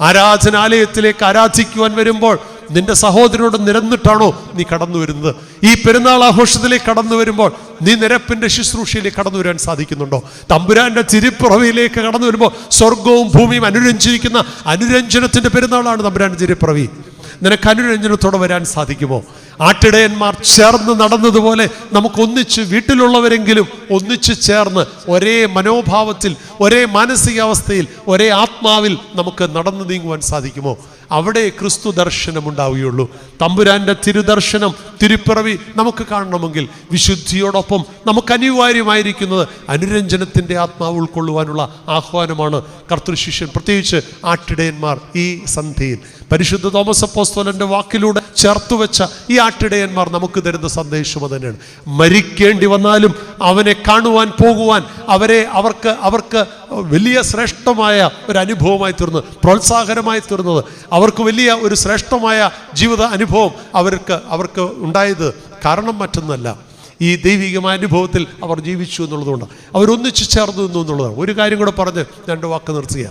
ആരാധനാലയത്തിലേക്ക് ആരാധിക്കുവാൻ വരുമ്പോൾ നിന്റെ സഹോദരനോട് നിരന്നിട്ടാണോ നീ കടന്നു വരുന്നത്? ഈ പെരുന്നാൾ ആഘോഷത്തിലേക്ക് കടന്നു വരുമ്പോൾ നീ നിരപ്പിന്റെ ശുശ്രൂഷയിലേക്ക് കടന്നു വരാൻ സാധിക്കുന്നുണ്ടോ? തമ്പുരാന്റെ തിരുപ്പിറവിയിലേക്ക് കടന്നു വരുമ്പോൾ സ്വർഗവും ഭൂമിയും അനുരഞ്ജിക്കുന്ന അനുരഞ്ജനത്തിന്റെ പെരുന്നാളാണ് തമ്പുരാന്റെ തിരുപ്പിറവി. നിനക്ക് അനുരഞ്ജനത്തോടെ വരാൻ സാധിക്കുമോ? ആട്ടിടയന്മാർ ചേർന്ന് നടന്നതുപോലെ നമുക്ക് ഒന്നിച്ച്, വീട്ടിലുള്ളവരെങ്കിലും ഒന്നിച്ച് ചേർന്ന് ഒരേ മനോഭാവത്തിൽ, ഒരേ മാനസികാവസ്ഥയിൽ, ഒരേ ആത്മാവിൽ നമുക്ക് നടന്നു നീങ്ങുവാൻ സാധിക്കുമോ? അവിടെ ക്രിസ്തു ദർശനം ഉണ്ടാവുകയുള്ളൂ. തമ്പുരാന്റെ തിരുദർശനം, തിരുപ്പിറവി നമുക്ക് കാണണമെങ്കിൽ വിശുദ്ധിയോടൊപ്പം നമുക്ക് അനിവാര്യമായിരിക്കുന്നത് അനുരഞ്ജനത്തിൻ്റെ ആത്മാവ് ഉൾക്കൊള്ളുവാനുള്ള ആഹ്വാനമാണ് കർത്തൃശിഷ്യൻ, പ്രത്യേകിച്ച് ആട്ടിടയന്മാർ ഈ സന്ധ്യയിൽ പരിശുദ്ധ തോമസ് അപ്പോസ്തലന്റെ വാക്കിലൂടെ ചേർത്തുവെച്ച ഈ ആട്ടിടയന്മാർ നമുക്ക് തരുന്ന സന്ദേശം അത് തന്നെയാണ്. മരിക്കേണ്ടി വന്നാലും അവനെ കാണുവാൻ പോകുവാൻ അവർക്ക് വലിയ ശ്രേഷ്ഠമായ ഒരു അനുഭവമായി തീർന്നു, പ്രോത്സാഹനമായി തീർന്നത്, അവർക്ക് വലിയ ഒരു ശ്രേഷ്ഠമായ ജീവിത അനുഭവം അവർക്ക് ഉണ്ടായത് കാരണം മറ്റൊന്നല്ല, ഈ ദൈവികമായ അനുഭവത്തിൽ അവർ ജീവിച്ചു എന്നുള്ളതുകൊണ്ട് അവരൊന്നിച്ചു ചേർന്നു നിന്നു എന്നുള്ളതാണ്. ഒരു കാര്യം കൂടെ പറഞ്ഞ് 2 വാക്ക് നിർത്തുക.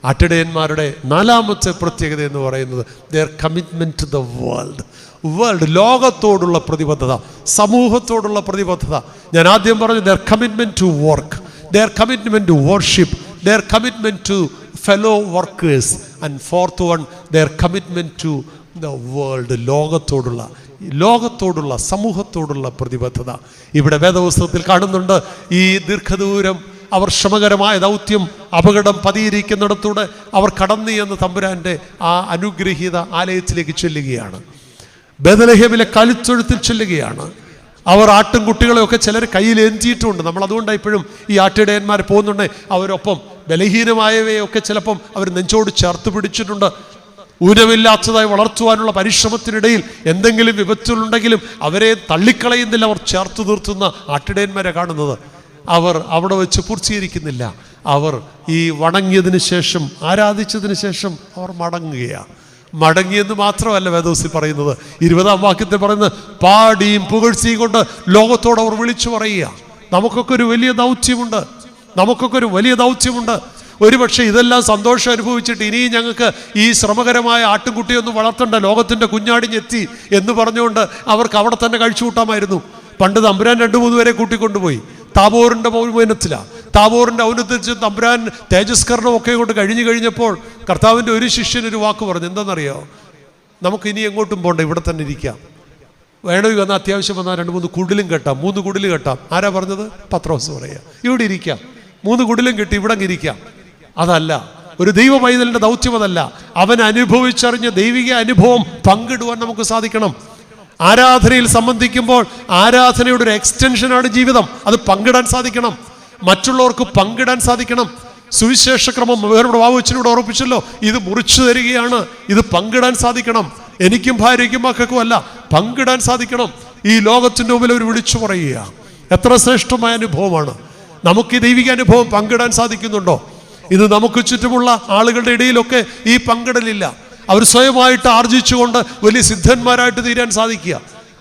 ആട്ടിടയന്മാരുടെ 4ാമത്തെ പ്രത്യേകത എന്ന് പറയുന്നത് their commitment to the world, ലോകത്തോടുള്ള പ്രതിബദ്ധത, സമൂഹത്തോടുള്ള പ്രതിബദ്ധത. ഞാൻ ആദ്യം പറഞ്ഞു their commitment to work, their commitment to worship, their commitment to fellow workers, and 4th one their commitment to the world, ലോകത്തോടുള്ള സമൂഹത്തോടുള്ള പ്രതിബദ്ധത. ഇവിടെ വേദപുസ്തകത്തിൽ കാണുന്നുണ്ട്, ഈ ദീർഘദൂരം അവർ ശ്രമകരമായ ദൗത്യം അപകടം പതിയിരിക്കുന്നിടത്തൂടെ അവർ കടന്നു എന്ന് തമ്പുരാൻ്റെ ആ അനുഗ്രഹീത ആലയത്തിലേക്ക് ചെല്ലുകയാണ്. ബേത്ലഹേമിലെ കലിത്തൊഴുത്തിൽ ചെല്ലുകയാണ്. അവർ ആട്ടിൻകുട്ടികളെയൊക്കെ ചിലർ കയ്യിൽ ഏന്തിയിട്ടുമുണ്ട്. നമ്മൾ അതുകൊണ്ടാണ് ഇപ്പോഴും ഈ ആട്ടിടയന്മാർ പോകുന്നുണ്ട്. അവരൊപ്പം ബലഹീനമായവയൊക്കെ ചിലപ്പം അവർ നെഞ്ചോട് ചേർത്ത് പിടിച്ചിട്ടുണ്ട്. ഊനമില്ലാത്തതായി വളർത്തുവാനുള്ള പരിശ്രമത്തിനിടയിൽ എന്തെങ്കിലും വിപത്തുകളുണ്ടെങ്കിലും അവരെ തള്ളിക്കളയുന്നില്ല, അവർ ചേർത്ത് നിർത്തുന്ന ആട്ടിടയന്മാരെ കാണുന്നത്. അവർ അവിടെ വെച്ച് പൂർത്തീകരിക്കുന്നില്ല. അവർ ഈ വണങ്ങിയതിന് ശേഷം, ആരാധിച്ചതിന് ശേഷം അവർ മടങ്ങുകയാണ്. മടങ്ങിയെന്ന് മാത്രമല്ല വേദോസി പറയുന്നത്, 20ാം വാക്യത്തിൽ പറയുന്നത് പാടിയും പുകഴ്ചയും കൊണ്ട് ലോകത്തോട് അവർ വിളിച്ചു പറയുക. നമുക്കൊക്കെ ഒരു വലിയ ദൗത്യമുണ്ട്. ഒരുപക്ഷെ ഇതെല്ലാം സന്തോഷം അനുഭവിച്ചിട്ട് ഇനിയും ഞങ്ങൾക്ക് ഈ ശ്രമകരമായ ആട്ടിൻകുട്ടിയൊന്നും വളർത്തണ്ട, ലോകത്തിൻ്റെ കുഞ്ഞാടിഞ്ഞെത്തി എന്ന് പറഞ്ഞുകൊണ്ട് അവർക്ക് അവിടെ തന്നെ കഴിച്ചു കൂട്ടാമായിരുന്നു. പണ്ട് തമ്പുരാൻ 2-3 പേരെ കൂട്ടിക്കൊണ്ടുപോയി താബോറിൻ്റെ ഔന്നത്യത്തിലാണ്. താബോറിൻ്റെ ഔന്നത്യത്തിൽ തമ്പുരാൻ തേജസ്കരണമൊക്കെ കൊണ്ട് കഴിഞ്ഞപ്പോൾ കർത്താവിൻ്റെ ഒരു ശിഷ്യൻ ഒരു വാക്ക് പറഞ്ഞു. എന്താണെന്നറിയോ? നമുക്ക് ഇനി എങ്ങോട്ടും പോകണ്ട, ഇവിടെ തന്നെ ഇരിക്കാം. വേണമെങ്കിൽ വന്നാൽ അത്യാവശ്യം വന്നാൽ 2-3 കുടിലും കെട്ടാം, 3 കുടിൽ കെട്ടാം. ആരാ പറഞ്ഞത്? പത്രോസ് പറയുക. ഇവിടെ ഇരിക്കാം, 3 കുടിലും കെട്ടി ഇവിടെ ഇരിക്കാം. അതല്ല ഒരു ദൈവ പൈതലിൻ്റെ ദൗത്യം, അതല്ല. അവൻ അനുഭവിച്ചറിഞ്ഞ ദൈവിക അനുഭവം പങ്കിടുവാൻ നമുക്ക് സാധിക്കണം. ആരാധനയിൽ സംബന്ധിക്കുമ്പോൾ ആരാധനയുടെ ഒരു എക്സ്റ്റൻഷനാണ് ജീവിതം. അത് പങ്കിടാൻ സാധിക്കണം, മറ്റുള്ളവർക്ക് പങ്കിടാൻ സാധിക്കണം. സുവിശേഷക്രമം വേറെ വാവുവച്ചനോട് ഓർപ്പിച്ചല്ലോ, ഇത് മുറിച്ചു തരികയാണ്. ഇത് പങ്കിടാൻ സാധിക്കണം. എനിക്കും ഭാര്യയ്ക്കും മക്കൾക്കും അല്ല, പങ്കിടാൻ സാധിക്കണം. ഈ ലോകത്തിൻ്റെ മുമ്പിൽ അവർ വിളിച്ചു പറയുക. എത്ര ശ്രേഷ്ഠമായ അനുഭവമാണ്. നമുക്ക് ഈ ദൈവിക അനുഭവം പങ്കിടാൻ സാധിക്കുന്നുണ്ടോ? ഇത് നമുക്ക് ചുറ്റുമുള്ള ആളുകളുടെ ഇടയിലൊക്കെ ഈ പങ്കിടലില്ല. അവർ സ്വയമായിട്ട് ആർജിച്ചുകൊണ്ട് വലിയ സിദ്ധന്മാരായിട്ട് തീരാൻ സാധിക്കുക,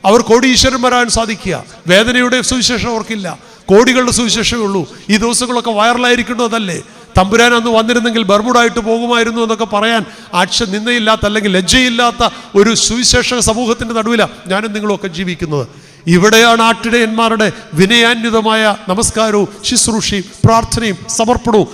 അവർ കോടീശ്വരന്മാരാൻ സാധിക്കുക. വേദനയുടെ സുവിശേഷം അവർക്കില്ല, കോടികളുടെ സുവിശേഷമേ ഉള്ളൂ. ഈ ദിവസങ്ങളൊക്കെ വൈറലായിരിക്കുന്നതല്ലേ? തമ്പുരാൻ അന്ന് വന്നിരുന്നെങ്കിൽ ബർമുഡായിട്ട് പോകുമായിരുന്നു എന്നൊക്കെ പറയാൻ നിന്നയില്ലാത്ത അല്ലെങ്കിൽ ലജ്ജയില്ലാത്ത ഒരു സുവിശേഷ സമൂഹത്തിൻ്റെ നടുവിലാണ് ഞാനും നിങ്ങളുമൊക്കെ ജീവിക്കുന്നത്. ഇവിടെയാണ് ആട്ടിടയന്മാരുടെ വിനയാന്വിതമായ നമസ്കാരവും ശുശ്രൂഷയും പ്രാർത്ഥനയും സമർപ്പണവും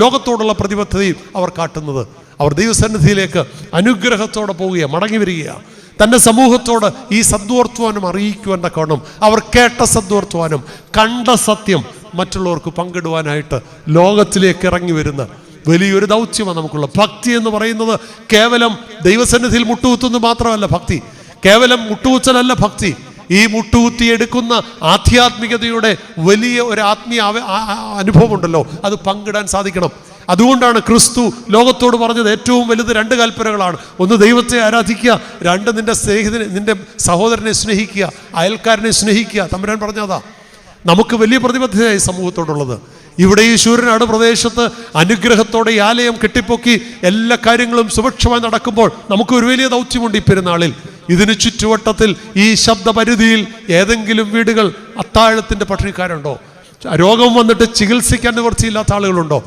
ലോകത്തോടുള്ള പ്രതിബദ്ധതയും അവർ കാട്ടുന്നത്. അവർ ദൈവസന്നിധിയിലേക്ക് അനുഗ്രഹത്തോടെ പോവുകയാണ്, മടങ്ങി വരികയാണ്. തൻ്റെ സമൂഹത്തോട് ഈ സദ്വർത്തമാനം അറിയിക്കുവാൻ തക്കവണ്ണം അവർ കേട്ട സദ്വർത്തമാനം, കണ്ട സത്യം മറ്റുള്ളവർക്ക് പങ്കിടുവാനായിട്ട് ലോകത്തിലേക്ക് ഇറങ്ങി വരുന്ന വലിയൊരു ദൗത്യമാണ് നമുക്കുള്ള. ഭക്തി എന്ന് പറയുന്നത് കേവലം ദൈവസന്നിധിയിൽ മുട്ടുകുത്തുന്നത് മാത്രമല്ല ഭക്തി. കേവലം മുട്ടുകുത്തലല്ല ഭക്തി. ഈ മുട്ടുകുത്തിയെടുക്കുന്ന ആധ്യാത്മികതയുടെ വലിയ ഒരു ആത്മീയ അനുഭവമുണ്ടല്ലോ, അത് പങ്കിടാൻ സാധിക്കണം. അതുകൊണ്ടാണ് ക്രിസ്തു ലോകത്തോട് പറഞ്ഞത് ഏറ്റവും വലുത് 2 കൽപ്പനകളാണ്. ഒന്ന് ദൈവത്തെ ആരാധിക്കുക, 2 നിന്റെ സഹോദരനെ സ്നേഹിക്കുക, അയൽക്കാരനെ സ്നേഹിക്കുക. തമ്പുരാൻ പറഞ്ഞതാ. നമുക്ക് വലിയ പ്രതിബദ്ധതയായി സമൂഹത്തോടുള്ളത്. ഇവിടെ ഈ ശൂരനാട് പ്രദേശത്ത് അനുഗ്രഹത്തോടെ ഈ ആലയം കെട്ടിപ്പൊക്കി എല്ലാ കാര്യങ്ങളും സുഭിക്ഷമായി നടക്കുമ്പോൾ നമുക്ക് ഒരു വലിയ ദൗത്യമുണ്ട്. ഈ പെരുന്നാളിൽ ഇതിന് ചുറ്റുവട്ടത്തിൽ ഈ ശബ്ദപരിധിയിൽ ഏതെങ്കിലും വീടുകൾ അത്താഴത്തിൻ്റെ പട്ടിണിക്കാരുണ്ടോ? രോഗം വന്നിട്ട് ചികിത്സിക്കാൻ നിവൃത്തിയില്ലാത്ത ആളുകളുണ്ടോ?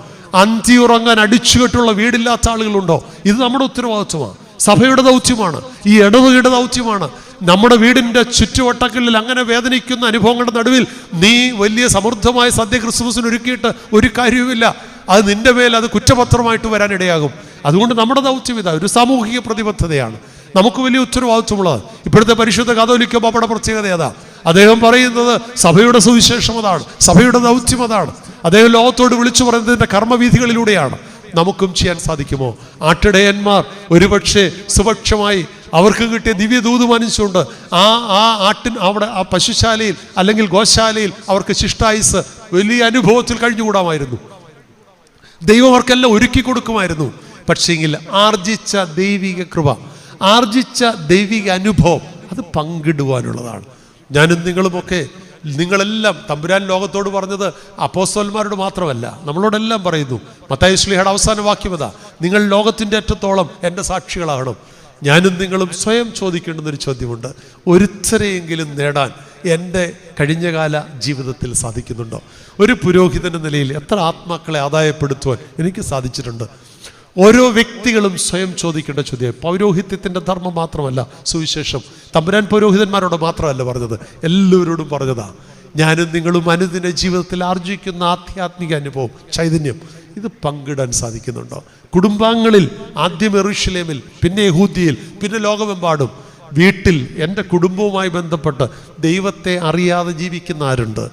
അന്തി ഉറങ്ങാൻ അടിച്ചുകെട്ടുള്ള വീടില്ലാത്ത ആളുകളുണ്ടോ? ഇത് നമ്മുടെ ഉത്തരവാദിത്വമാണ്, സഭയുടെ ദൗത്യമാണ്, ഈ ഇടവകയുടെ ദൗത്യമാണ്. നമ്മുടെ വീടിൻ്റെ ചുറ്റുവട്ടങ്ങളിൽ അങ്ങനെ വേദനിക്കുന്ന അനുഭവങ്ങളുടെ നടുവിൽ നീ വലിയ സമൃദ്ധമായ സദ്യ ക്രിസ്മസിന് ഒരുക്കിയിട്ട് ഒരു കാര്യവുമില്ല. അത് നിന്റെ മേൽ അത് കുറ്റപത്രമായിട്ട് വരാനിടയാകും. അതുകൊണ്ട് നമ്മുടെ ദൗത്യം ഇതാ, ഒരു സാമൂഹിക പ്രതിബദ്ധതയാണ്. നമുക്ക് വലിയ ഉത്തരവാദിത്വമുള്ളത്. ഇപ്പോഴത്തെ പരിശുദ്ധ കാതോലിക്ക ബാബയുടെ പ്രത്യേകത അതാ. അദ്ദേഹം പറയുന്നത് സഭയുടെ സുവിശേഷം അതാണ്, സഭയുടെ ദൗത്യം അതാണ്. അദ്ദേഹം ലോകത്തോട് വിളിച്ചു പറയുന്നതിൻ്റെ കർമ്മവീഥികളിലൂടെയാണ്. നമുക്കും ചെയ്യാൻ സാധിക്കുമോ? ആട്ടിടയന്മാർ ഒരുപക്ഷെ സുപക്ഷമായി അവർക്ക് കിട്ടിയ ദിവ്യദൂത് മാനിച്ചുകൊണ്ട് അവിടെ ആ പശുശാലയിൽ അല്ലെങ്കിൽ ഗോശാലയിൽ അവർക്ക് ശിഷ്ടായുസ് വലിയ അനുഭവത്തിൽ കഴിഞ്ഞുകൂടാമായിരുന്നു. ദൈവം അവർക്കെല്ലാം ഒരുക്കി കൊടുക്കുമായിരുന്നു. പക്ഷേങ്കിൽ ആർജിച്ച ദൈവിക കൃപ, ആർജിച്ച ദൈവിക അനുഭവം അത് പങ്കിടുവാനുള്ളതാണ്. ഞാനും നിങ്ങളുമൊക്കെ, നിങ്ങളെല്ലാം തമ്പുരാൻ ലോകത്തോട് പറഞ്ഞത് അപ്പോസ്തലന്മാരോട് മാത്രമല്ല, നമ്മളോടെല്ലാം പറയുന്നു. മത്തായി ശ്ലീഹയുടെ അവസാന വാക്യം അതാ, നിങ്ങൾ ലോകത്തിൻ്റെ അറ്റത്തോളം എൻ്റെ സാക്ഷികളാകണം. ഞാനും നിങ്ങളും സ്വയം ചോദിക്കേണ്ടുന്നൊരു ചോദ്യമുണ്ട്. ഒരുത്തരെയെങ്കിലും നേടാൻ എൻ്റെ കഴിഞ്ഞകാല ജീവിതത്തിൽ സാധിക്കുന്നുണ്ടോ? ഒരു പുരോഹിതൻ്റെ നിലയിൽ എത്ര ആത്മാക്കളെ ആദായപ്പെടുത്തുവാൻ എനിക്ക് സാധിച്ചിട്ടുണ്ട്? ഓരോ വ്യക്തികളും സ്വയം ചോദിക്കേണ്ട ചോദ്യം. പൗരോഹിത്യത്തിൻ്റെ ധർമ്മം മാത്രമല്ല സുവിശേഷം. തമ്പുരാൻ പൗരോഹിതന്മാരോട് മാത്രമല്ല പറഞ്ഞത്, എല്ലാവരോടും പറഞ്ഞതാ. ഞാനും നിങ്ങളും അനുദിന ജീവിതത്തിൽ ആർജിക്കുന്ന ആധ്യാത്മിക അനുഭവം, ചൈതന്യം, ഇത് പങ്കിടാൻ സാധിക്കുന്നുണ്ടോ? കുടുംബാംഗങ്ങളിൽ ആദ്യം യെരൂശലേമിൽ, പിന്നെ യഹൂദിയിൽ, പിന്നെ ലോകമെമ്പാടും. വീട്ടിൽ എൻ്റെ കുടുംബവുമായി ബന്ധപ്പെട്ട് ദൈവത്തെ അറിയാതെ ജീവിക്കുന്ന ആരുണ്ട്?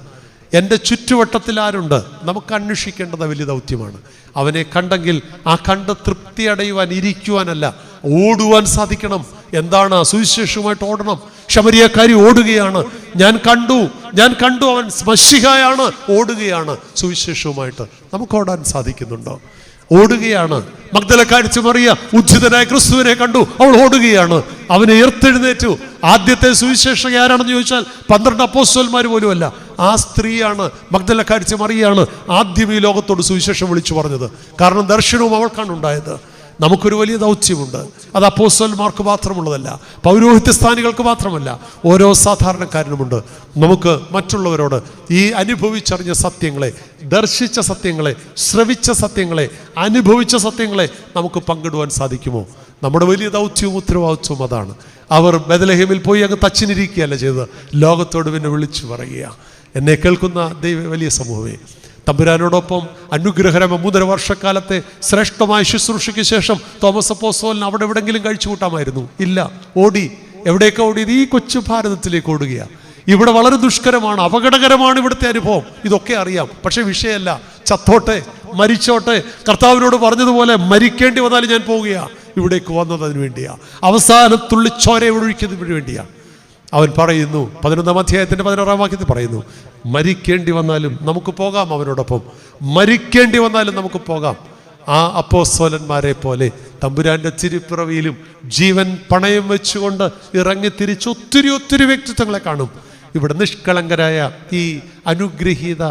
എൻ്റെ ചുറ്റുവട്ടത്തിൽ ആരുണ്ട്? നമുക്ക് അന്വേഷിക്കേണ്ടത് വലിയ ദൗത്യമാണ്. അവനെ കണ്ടെങ്കിൽ ആ കണ്ട് തൃപ്തി അടയുവാൻ, ഇരിക്കുവാനല്ല, ഓടുവാൻ സാധിക്കണം. എന്താണ്? സുവിശേഷവുമായിട്ട് ഓടണം. ശമരിയക്കാരി ഓടുകയാണ്, ഞാൻ കണ്ടു അവൻ മശിഹയാണ്, ഓടുകയാണ് സുവിശേഷവുമായിട്ട്. നമുക്ക് ഓടാൻ സാധിക്കുന്നുണ്ടോ? ഓടുകയാണ്. മഗ്ദലക്കാരി മറിയ ഉജ്ജിതനായ ക്രിസ്തുവിനെ കണ്ടു, അവൾ ഓടുകയാണ്. അവനെ ഉയർത്തെഴുന്നേറ്റു. ആദ്യത്തെ സുവിശേഷക ആരാണെന്ന് ചോദിച്ചാൽ 12 അപ്പോസ്തലന്മാർ പോലുമല്ല, ആ സ്ത്രീയാണ്, മഗ്ദലക്കാരി മറിയാണ് ആദ്യം ഈ ലോകത്തോട് സുവിശേഷം വിളിച്ചു പറഞ്ഞത്. കാരണം ദർശനവും അവൾക്കാണ് ഉണ്ടായത്. നമുക്കൊരു വലിയ ദൗത്യമുണ്ട്. അത് അപ്പോസ്തലന്മാർക്ക് മാത്രമുള്ളതല്ല, പൗരോഹിത്യ സ്ഥാനികൾക്ക് മാത്രമല്ല, ഓരോ സാധാരണക്കാരനുമുണ്ട്. നമുക്ക് മറ്റുള്ളവരോട് ഈ അനുഭവിച്ചറിഞ്ഞ സത്യങ്ങളെ, ദർശിച്ച സത്യങ്ങളെ, ശ്രവിച്ച സത്യങ്ങളെ, അനുഭവിച്ച സത്യങ്ങളെ നമുക്ക് പങ്കിടുവാൻ സാധിക്കുമോ? നമ്മുടെ വലിയ ദൗത്യവും ഉത്തരവാദിത്വവും അതാണ്. അവർ ബേത്ലഹേമിൽ പോയി അങ്ങ് തച്ചിനിരിക്കുകയല്ല ചെയ്തത്, ലോകത്തോട് പിന്നെ വിളിച്ചു പറയുക. എന്നെ കേൾക്കുന്ന വലിയ സമൂഹമേ, തമ്പുരാനോടൊപ്പം അനുഗ്രഹകരമായ 3.5 വർഷക്കാലത്തെ ശ്രേഷ്ഠമായ ശുശ്രൂഷയ്ക്ക് ശേഷം തോമസ് അപ്പോസ്തലൻ അവിടെ എവിടെങ്കിലും കഴിച്ചു കൂട്ടാമായിരുന്നു? ഇല്ല. ഓടി. എവിടെയൊക്കെ ഓടിയത്? ഈ കൊച്ചു ഭാരതത്തിലേക്ക് ഓടുകയാണ്. ഇവിടെ വളരെ ദുഷ്കരമാണ്, അപകടകരമാണ് ഇവിടുത്തെ അനുഭവം. ഇതൊക്കെ അറിയാം. പക്ഷെ വിഷയമല്ല. ചത്തോട്ടെ, മരിച്ചോട്ടെ. കർത്താവിനോട് പറഞ്ഞതുപോലെ മരിക്കേണ്ടി വന്നാലും ഞാൻ പോവുകയാണ്. ഇവിടേക്ക് വന്നത് അതിനു വേണ്ടിയാണ്. അവസാനത്തുള്ളി ചോര ഒഴിക്കുന്നതിന് വേണ്ടിയാണ്. അവൻ പറയുന്നു, 11-ാം അധ്യായത്തിൻ്റെ 16-ാം വാക്യത്തിൽ പറയുന്നു, മരിക്കേണ്ടി വന്നാലും നമുക്ക് പോകാം അവനോടൊപ്പം, മരിക്കേണ്ടി വന്നാലും നമുക്ക് പോകാം. ആ അപ്പോസ്തലന്മാരെ പോലെ തമ്പുരാൻ്റെ തിരുപ്പിറവിയിലും ജീവൻ പണയം വെച്ചുകൊണ്ട് ഇറങ്ങി തിരിച്ച് ഒത്തിരി വ്യക്തിത്വങ്ങളെ കാണും. ഇവിടെ നിഷ്കളങ്കരായ ഈ അനുഗ്രഹീത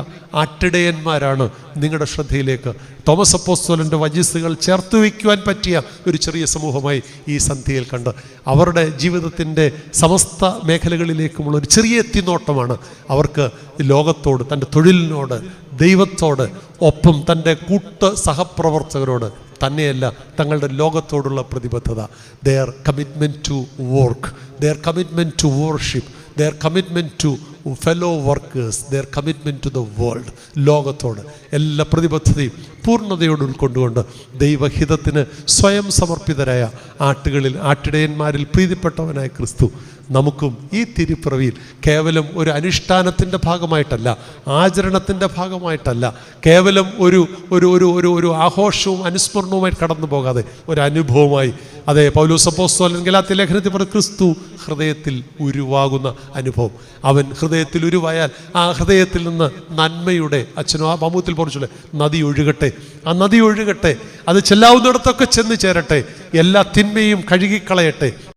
ആട്ടിടയന്മാരാണ് നിങ്ങളുടെ ശ്രദ്ധയിലേക്ക് തോമസ് അപ്പോസ്തലൻ്റെ വചസ്സുകൾ ചേർത്ത് വയ്ക്കുവാൻ പറ്റിയ ഒരു ചെറിയ സമൂഹമായി ഈ സന്ധ്യയിൽ കണ്ട് അവരുടെ ജീവിതത്തിൻ്റെ സമസ്ത മേഖലകളിലേക്കുമുള്ള ഒരു ചെറിയ എത്തിനോട്ടമാണ് അവർക്ക് ലോകത്തോട്, തൻ്റെ തൊഴിലിനോട്, ദൈവത്തോട്, ഒപ്പം തൻ്റെ സഹപ്രവർത്തകരോട് തന്നെയല്ല തങ്ങളുടെ ലോകത്തോടുള്ള പ്രതിബദ്ധത. their commitment to work, their commitment to worship, their commitment to fellow workers, their commitment to the world. ലോകത്തോട് എല്ലാ പ്രതിബദ്ധതയും പൂർണ്ണതയോട് ഉൾക്കൊണ്ടുകൊണ്ട് ദൈവഹിതത്തിന് സ്വയം സമർപ്പിതരായ ആട്ടിടയന്മാരിൽ പ്രീതിപ്പെട്ടവനായ ക്രിസ്തു നമുക്കും ഈ തിരുപ്പിറവിയിൽ കേവലം ഒരു അനുഷ്ഠാനത്തിൻ്റെ ഭാഗമായിട്ടല്ല, ആചരണത്തിൻ്റെ ഭാഗമായിട്ടല്ല, കേവലം ഒരു ആഘോഷവും അനുസ്മരണവുമായി കടന്നു പോകാതെ ഒരു അനുഭവമായി, അതെ പൗലോസ് അപ്പോസ്തലൻ ഗലാത്യ ലേഖനത്തിൽ പറഞ്ഞ ക്രിസ്തു ഹൃദയത്തിൽ ഉരുവാകുന്ന അനുഭവം. അവൻ ഹൃദയത്തിൽ ഉരുവായാൽ ആ ഹൃദയത്തിൽ നിന്ന് നന്മയുടെ അച്ഛനോ ആ പമൂത്തിൽ പറഞ്ഞില്ലേ നദി ഒഴുകട്ടെ, ആ നദി ഒഴുകട്ടെ, അത് ചെല്ലാവുന്നിടത്തൊക്കെ ചെന്ന് ചേരട്ടെ, എല്ലാ തിന്മയും കഴുകിക്കളയട്ടെ.